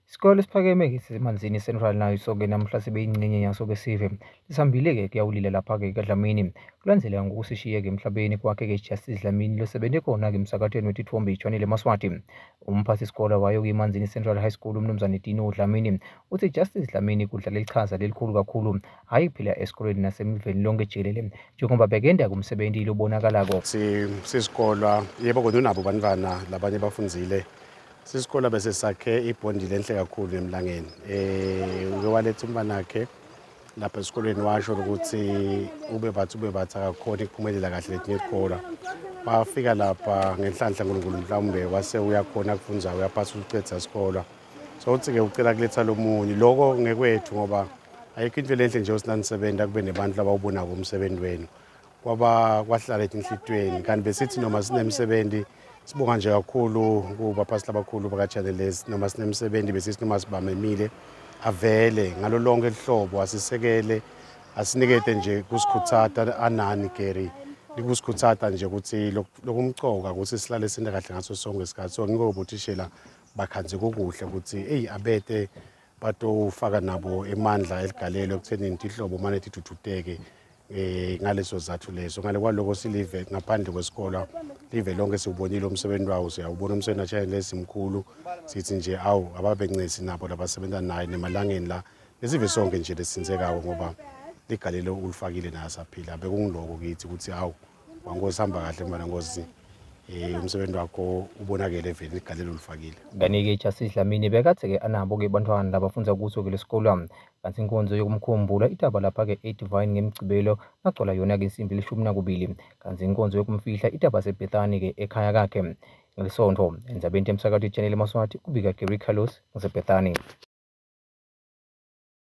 Isikole esiphakeme-ke sisemanzini Central nayo soke namhla sebeyingxenye yaso-ke sive sihambile-ke kuyawulila lapha-ke kaDlamini kulandzeleka ngokusishiya-ke emhlabeni kwakhe-ke Justice Dlamini losebente khona-ke emsakatweni wetitfombe iJwanele Maswati. Umphathisikole wayo-ke iManzini Central High School umnumzane Dino Dlamini uthi Justice Dlamini kudlala ichaza lelikhulu kakhulu hhayi kuphela esikoleni nasemiveni lonke jikelele njengoba bekenda kumsebenti lobonakalako. Sisikolo yebo kodwa unabo bantwana labanye bafundzile. Sisikolo bese sakhe ibhondi lenhle kakhulu emlangeni. Uke waletha umbanakhe lapha esikoleni washo ukuthi ube bathi akakhona ikuphumelela kahle letinye isikole. Wafika lapha ngenhlanhla uNkulunkulu mhlawumbe wase uyakhona kufunza uyaphasa uqedza isikole. So uthi-ke ucela kuletha lomunye lokho ngekwethu ngoba ayikho into lenhle nje osinanisebenta kube nebantu labawubonako umsebenzi wenu. Kwahlala enhlitweni kanti besithi noma sinemsebenzi sibonga nje kakhulu kubaphasi abakhulu bakaChannel's noma sinemsebenzi besithi noma sibamemile avele ngalo lonke ihlobo asisekele asinikete nje kusikhuthata anani Gary likusikhuthata nje ukuthi lokumcoka ukuthi sihlale sinde kahle ngaso sonke isikhathi. So ngiko ubuthishela bakhanze kokuhle ukuthi hey abete batofaka nabo emandla eligalelo ekutheni ihlobo manje lithuthuteke ngaleso zathu leso ngale kwaloko silive ngaphandle kwesikole live lonke siubonile umsebenzi wawo siyawubona umsebenzi waChannel's imkhulu sithi nje awu ababencisi nabo labasebenza naye nemalangeni la lesive sonke nje lesinzekayo ngoba ligalelo ulifakile nasaphila bekungiloko kithi ukuthi awu wangosihamba kahle manje ngosi umsebenzi wakho ubonakele vele igalelo ulifakile. Kanike Justice Dlamini bekathe-ke anabo-ke bantwana labafunda kuso-ke lesikole kanti inkonzo yokumkhumbula idaba lapha-ke eDivine ngeMgcibelo ngagcwala yona-ke insimbi 12 kanti inkonzo yokumfihla idaba seBethani-ke ekhaya kakhe ngelisonto endzabeni emsakatweni iJwanele Maswati kubika Gary Carlos ngaseBethani.